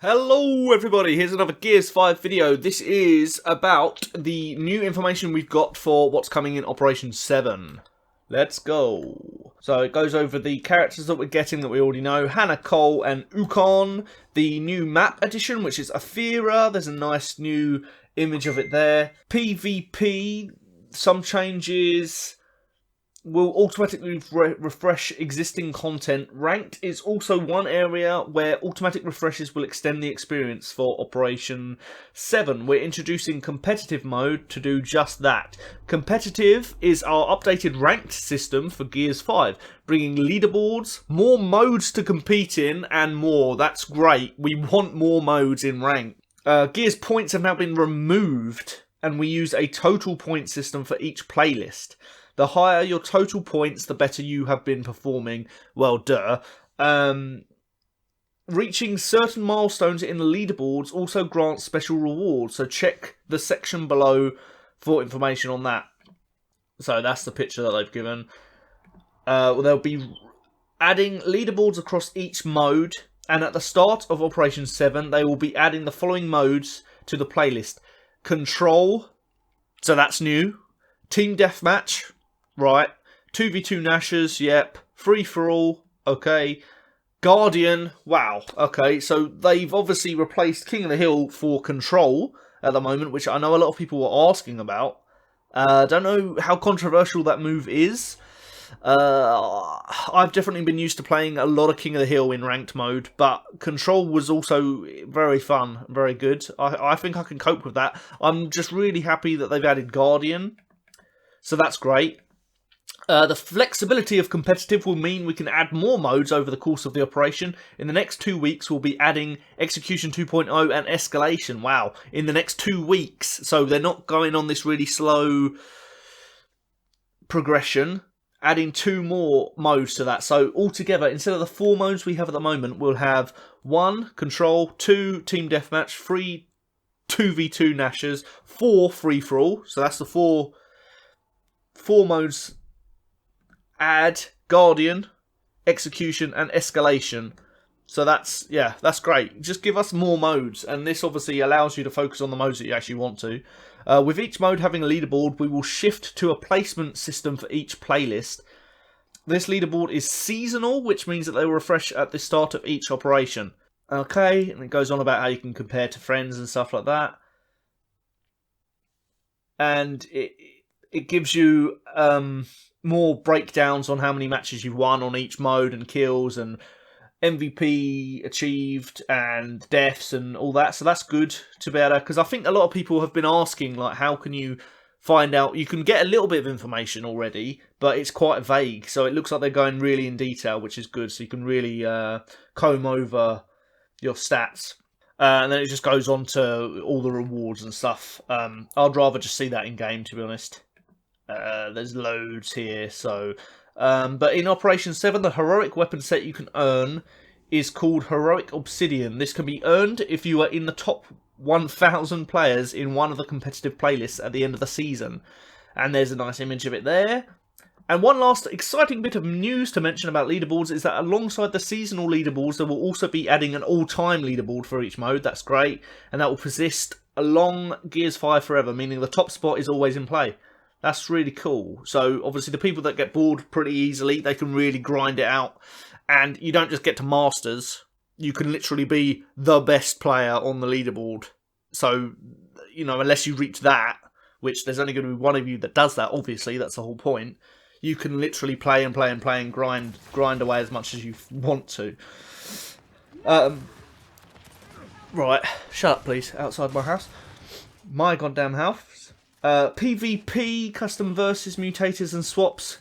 Hello everybody, here's another Gears 5 video. This is about the new information we've got for what's coming in Operation 7. Let's go. So it goes over the characters that we're getting that we already know. Hannah, Cole and Ukon. The new map addition, which is Athera. There's a nice new image of it there. PvP, some changes. Will automatically refresh existing content. Ranked is also one area where automatic refreshes will extend the experience for Operation 7. We're introducing competitive mode to do just that. Competitive is our updated ranked system for Gears 5, bringing leaderboards, more modes to compete in, and more. That's great. We want more modes in ranked. Gears points have now been removed, and we use a total point system for each playlist. The higher your total points, the better you have been performing. Well, duh. Reaching certain milestones in the leaderboards also grants special rewards, so check the section below for information on that. So that's the picture that they've given. They'll be adding leaderboards across each mode, and at the start of Operation 7, they will be adding the following modes to the playlist. Control, so that's new. Team Deathmatch. Right, 2v2 Nashers, yep. Free-for-all, okay. Guardian, wow, okay. So they've obviously replaced King of the Hill for Control at the moment, which I know a lot of people were asking about. Don't know how controversial that move is. I've definitely been used to playing a lot of King of the Hill in ranked mode, but Control was also very fun, very good. I think I can cope with that. I'm just really happy that they've added Guardian, so that's great. The flexibility of competitive will mean we can add more modes over the course of the operation. In the next 2 weeks, we'll be adding Execution 2.0 and Escalation. Wow, in the next 2 weeks. So they're not going on this really slow progression, adding 2 more modes to that. So altogether, instead of the 4 modes we have at the moment, we'll have 1, Control, 2, Team Deathmatch, 3, 2v2 Nashers, 4, Free-for-all. So that's the 4 modes. Add Guardian, Execution and Escalation. So that's great. Just give us more modes, and this obviously allows you to focus on the modes that you actually want to. With each mode having a leaderboard, we will shift to a placement system for each playlist. This leaderboard is seasonal, which means that they will refresh at the start of each operation. Okay, and it goes on about how you can compare to friends and stuff like that. And it gives you more breakdowns on how many matches you've won on each mode, and kills and MVP achieved and deaths and all that. So that's good to be able to, because I think a lot of people have been asking, like, how can you find out? You can get a little bit of information already, but it's quite vague. So it looks like they're going really in detail, which is good. So you can really comb over your stats. And then it just goes on to all the rewards and stuff. I'd rather just see that in game, to be honest. There's loads here, so but in Operation 7, the heroic weapon set you can earn is called Heroic Obsidian. This can be earned if you are in the top 1,000 players in one of the competitive playlists at the end of the season. And there's a nice image of it there. And one last exciting bit of news to mention about leaderboards is that alongside the seasonal leaderboards, they will also be adding an all-time leaderboard for each mode. That's great, and that will persist along Gears 5 forever, meaning the top spot is always in play. That's really cool. So obviously the people that get bored pretty easily, they can really grind it out. And you don't just get to Masters. You can literally be the best player on the leaderboard. So, you know, unless you reach that, which there's only going to be one of you that does that, obviously, that's the whole point. You can literally play and play and play and grind away as much as you want to. Right, shut up please, outside my house. My goddamn house. PvP, custom versus mutators and swaps.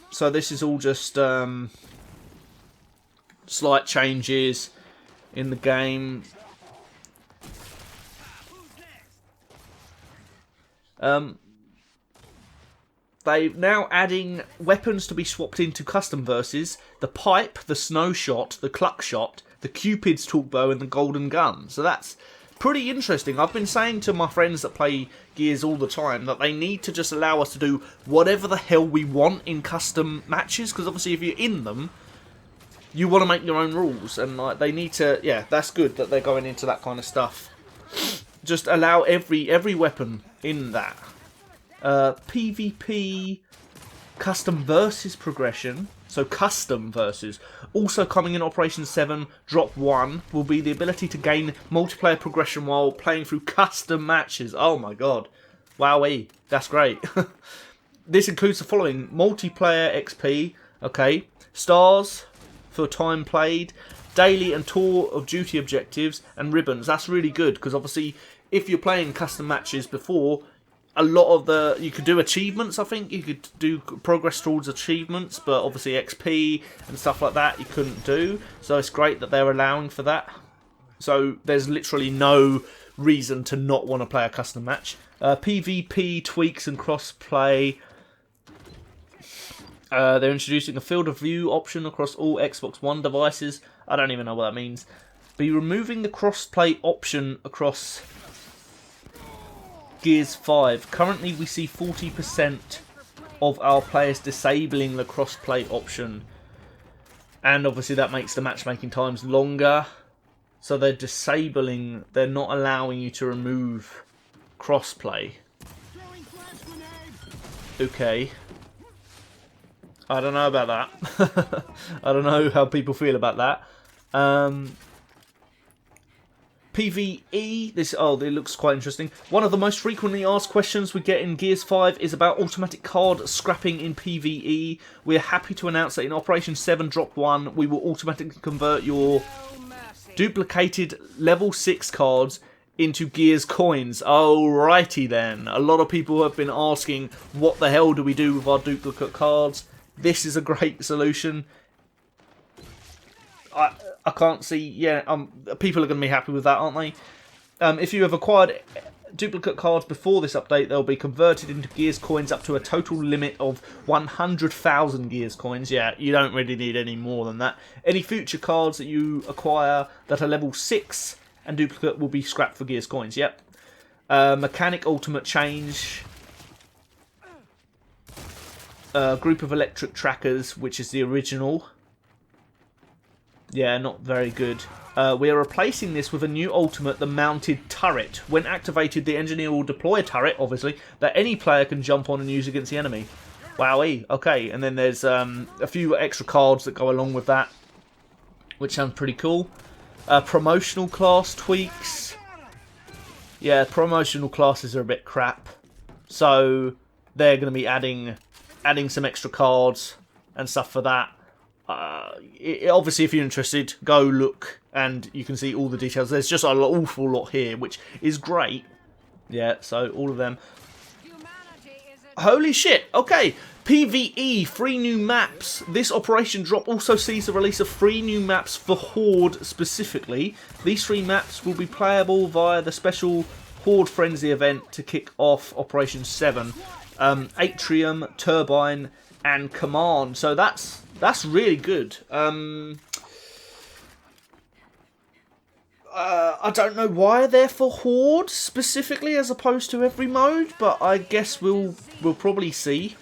So this is all just slight changes in the game. They're now adding weapons to be swapped into custom versus. The pipe, the snow shot, the cluck shot, the Cupid's talk bow and the golden gun. So that's pretty interesting. I've been saying to my friends that play Gears all the time that they need to just allow us to do whatever the hell we want in custom matches, because obviously if you're in them, you want to make your own rules, and like they need to. Yeah, that's good that they're going into that kind of stuff. Just allow every weapon in that. PvP custom versus progression. So custom versus. Also coming in Operation 7 Drop 1 will be the ability to gain multiplayer progression while playing through custom matches. Oh my god. Wowee. That's great. This includes the following: multiplayer XP, okay, stars for time played, daily and tour of duty objectives, and ribbons. That's really good, because obviously if you're playing custom matches before, a lot of you could do achievements. I think you could do progress towards achievements, but obviously XP and stuff like that you couldn't do. So it's great that they're allowing for that. So there's literally no reason to not want to play a custom match. PvP tweaks and crossplay. They're introducing a field of view option across all Xbox One devices. I don't even know what that means. Be removing the crossplay option across Gears 5. Currently we see 40% of our players disabling the crossplay option. And obviously that makes the matchmaking times longer. So they're disabling, they're not allowing you to remove crossplay. Okay. I don't know about that. I don't know how people feel about that. PvE, it looks quite interesting. One of the most frequently asked questions we get in Gears 5 is about automatic card scrapping in PvE. We're happy to announce that in Operation 7 Drop 1, we will automatically convert your duplicated level 6 cards into Gears coins. Alrighty then. A lot of people have been asking, what the hell do we do with our duplicate cards? This is a great solution. I can't see... Yeah, people are going to be happy with that, aren't they? If you have acquired duplicate cards before this update, they'll be converted into Gears coins up to a total limit of 100,000 Gears coins. Yeah, you don't really need any more than that. Any future cards that you acquire that are level 6 and duplicate will be scrapped for Gears coins. Yep. Mechanic ultimate change. Group of electric trackers, which is the original. Yeah, not very good. We are replacing this with a new ultimate, the mounted turret. When activated, the engineer will deploy a turret, obviously, that any player can jump on and use against the enemy. Wowee. Okay, and then there's a few extra cards that go along with that, which sounds pretty cool. Promotional class tweaks. Yeah, promotional classes are a bit crap. So they're going to be adding some extra cards and stuff for that. Obviously, if you're interested, go look and you can see all the details. There's just an awful lot here, which is great. Yeah, so all of them. Holy shit! Okay, PvE, 3 new maps. This Operation Drop also sees the release of 3 new maps for Horde specifically. These 3 maps will be playable via the special Horde Frenzy event to kick off Operation 7. Atrium, Turbine, and Command. So that's really good. I don't know why they're for Horde specifically as opposed to every mode, but I guess we'll probably see.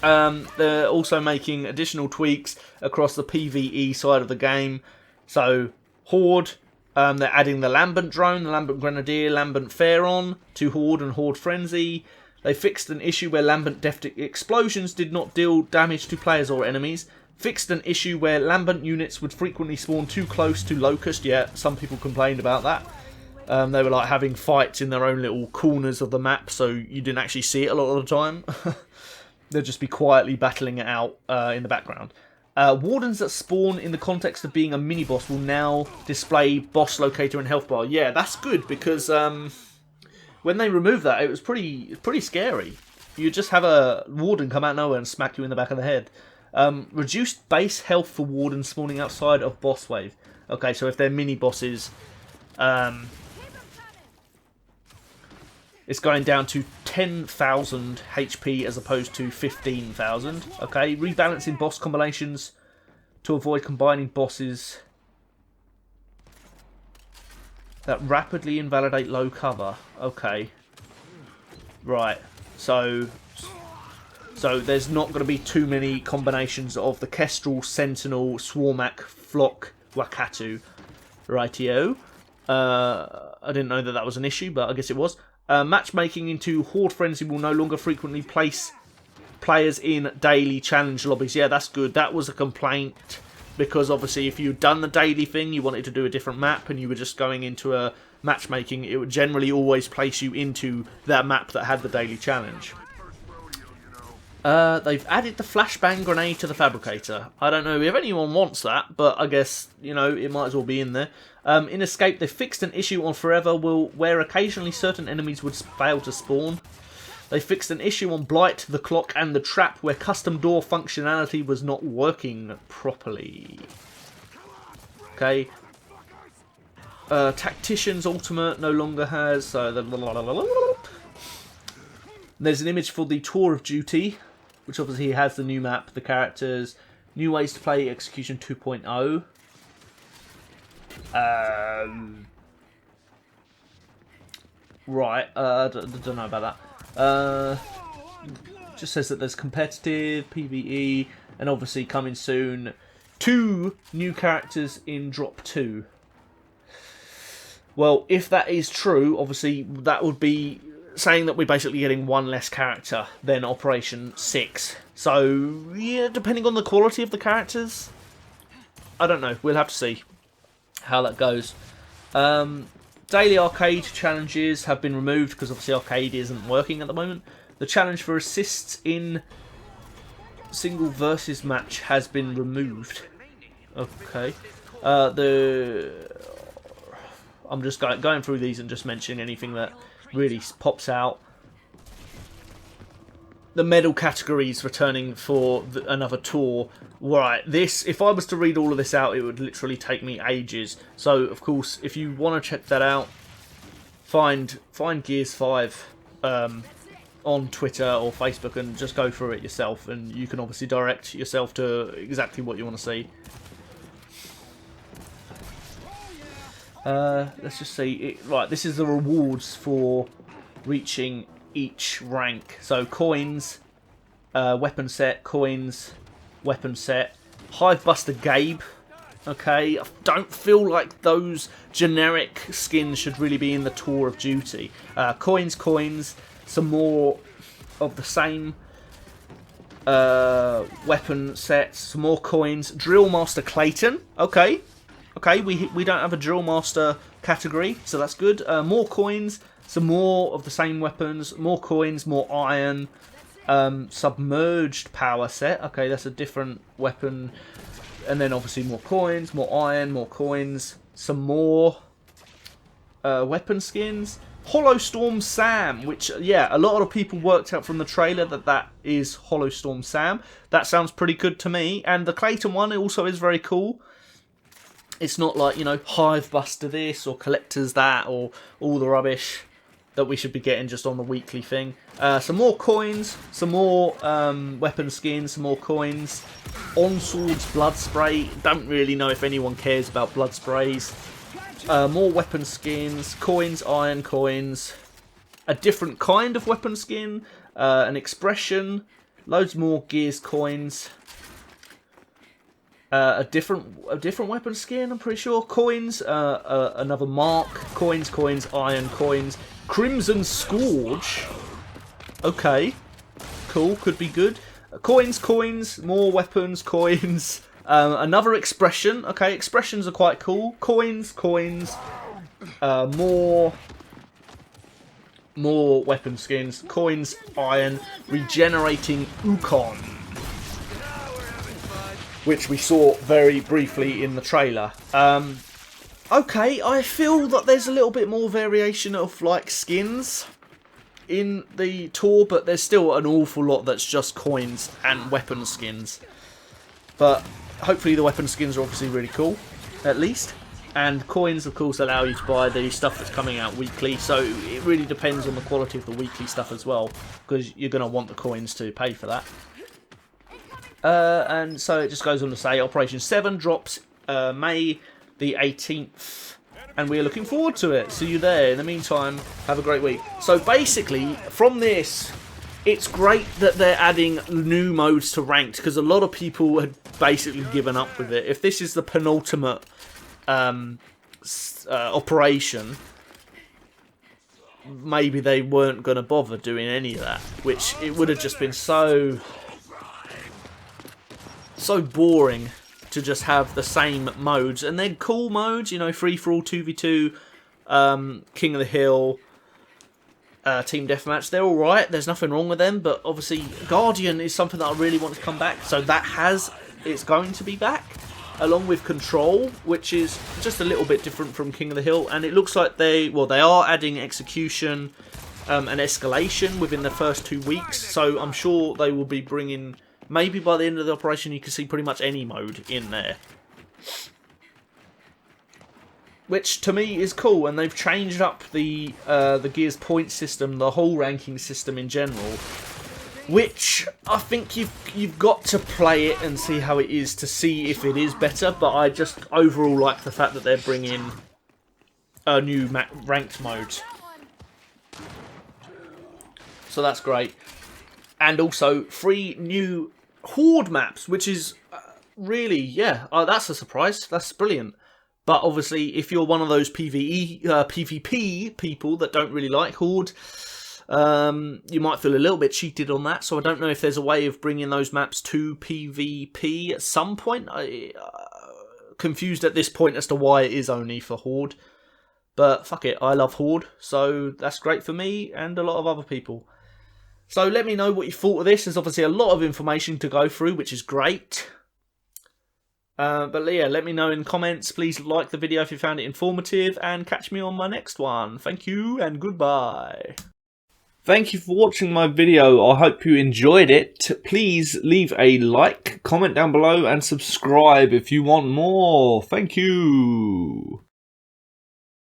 They're also making additional tweaks across the PvE side of the game. So Horde, they're adding the Lambent drone, the Lambent Grenadier, Lambent Pharaon to Horde and Horde Frenzy. They fixed an issue where Lambent deft explosions did not deal damage to players or enemies. Fixed an issue where Lambent units would frequently spawn too close to Locust. Yeah, some people complained about that. They were like having fights in their own little corners of the map, so you didn't actually see it a lot of the time. They'll just be quietly battling it out in the background. Wardens that spawn in the context of being a mini-boss will now display boss locator and health bar. Yeah, that's good, because when they removed that, it was pretty scary. You just have a warden come out of nowhere and smack you in the back of the head. Reduced base health for wardens spawning outside of boss wave. Okay, so if they're mini-bosses, it's going down to 10,000 HP as opposed to 15,000. Okay, rebalancing boss combinations to avoid combining bosses that rapidly invalidate low cover. Okay. Right, so So there's not going to be too many combinations of the Kestrel, Sentinel, Swarmak, Flock, Wakatu. Rightio. I didn't know that that was an issue, but I guess it was. Matchmaking into Horde Frenzy will no longer frequently place players in daily challenge lobbies. Yeah, that's good. That was a complaint, because obviously if you'd done the daily thing, you wanted to do a different map, and you were just going into a matchmaking, it would generally always place you into that map that had the daily challenge. They've added the flashbang grenade to the fabricator. I don't know if anyone wants that, but I guess, you know, it might as well be in there. In Escape, they fixed an issue on Forever where occasionally certain enemies would fail to spawn. They fixed an issue on Blight, the Clock, and the Trap where custom door functionality was not working properly. Okay. Tactician's Ultimate no longer has... There's an image for the Tour of Duty, which obviously has the new map, the characters, new ways to play Execution 2.0. Right, don't know about that. Just says that there's competitive, PvE, and obviously coming soon, 2 new characters in Drop 2. Well, if that is true, obviously that would be saying that we're basically getting 1 less character than Operation 6. So, yeah, depending on the quality of the characters, I don't know. We'll have to see how that goes. Daily arcade challenges have been removed because obviously arcade isn't working at the moment. The challenge for assists in single versus match has been removed. Okay. I'm just going through these and just mentioning anything that really pops out. The medal categories returning for another tour. Right, this, if I was to read all of this out, it would literally take me ages. So, of course, if you want to check that out, find Gears 5 on Twitter or Facebook and just go through it yourself. And you can obviously direct yourself to exactly what you want to see. Let's just see. Right, this is the rewards for reaching each rank. So coins, weapon set, coins, weapon set. Hivebuster Gabe. Okay, I don't feel like those generic skins should really be in the Tour of Duty. Coins, some more of the same weapon sets, some more coins. Drill Master Clayton. Okay, we don't have a Drill Master category, so that's good. More coins, some more of the same weapons, more coins, more iron. Submerged power set. Okay, that's a different weapon. And then obviously more coins, more iron, more coins. Some more weapon skins. Hollow Storm Sam, which, yeah, a lot of people worked out from the trailer that is Hollow Storm Sam. That sounds pretty good to me. And the Clayton one also is very cool. It's not like, you know, Hivebuster this or Collectors that or all the rubbish that we should be getting just on the weekly thing. Some more coins, some more weapon skins, some more coins. Onsword's Blood Spray. Don't really know if anyone cares about blood sprays. More weapon skins, coins, iron coins. A different kind of weapon skin. An expression. Loads more Gears coins. A different weapon skin, I'm pretty sure. Coins, another mark. Coins, iron coins. Crimson Scourge. Okay. Cool, could be good. Coins, more weapons, coins. Another expression. Okay, expressions are quite cool. Coins, more weapon skins. Coins, iron. Regenerating Ukon, which we saw very briefly in the trailer. Okay, I feel that there's a little bit more variation of, like, skins in the tour, but there's still an awful lot that's just coins and weapon skins. But hopefully the weapon skins are obviously really cool, at least. And coins, of course, allow you to buy the stuff that's coming out weekly, so it really depends on the quality of the weekly stuff as well, because you're going to want the coins to pay for that. And so it just goes on to say Operation 7 drops May the 18th, and we're looking forward to it. See you there. In the meantime, have a great week. So basically, from this, it's great that they're adding new modes to ranked, because a lot of people had basically given up with it. If this is the penultimate operation, maybe they weren't going to bother doing any of that, which it would have just been so boring to just have the same modes. And they're cool modes, you know, free-for-all, 2v2, King of the Hill, Team Deathmatch. They're alright, there's nothing wrong with them, but obviously Guardian is something that I really want to come back, so it's going to be back, along with Control, which is just a little bit different from King of the Hill. And it looks like they are adding Execution and Escalation within the first 2 weeks, so I'm sure they will be bringing, maybe by the end of the operation you can see pretty much any mode in there, which to me is cool. And they've changed up the Gears point system, the whole ranking system in general, which I think you've got to play it and see how it is to see if it is better. But I just overall like the fact that they're bringing a new ranked mode, so that's great. And also 3 new Horde maps, which is really, yeah, that's a surprise. That's brilliant. But obviously, if you're one of those PvP people that don't really like Horde, you might feel a little bit cheated on that. So I don't know if there's a way of bringing those maps to PvP at some point. Confused at this point as to why it is only for Horde. But fuck it, I love Horde, so that's great for me and a lot of other people. So let me know what you thought of this. There's obviously a lot of information to go through, which is great. But yeah, let me know in comments. Please like the video if you found it informative, and catch me on my next one. Thank you and goodbye. Thank you for watching my video. I hope you enjoyed it. Please leave a like, comment down below, and subscribe if you want more. Thank you.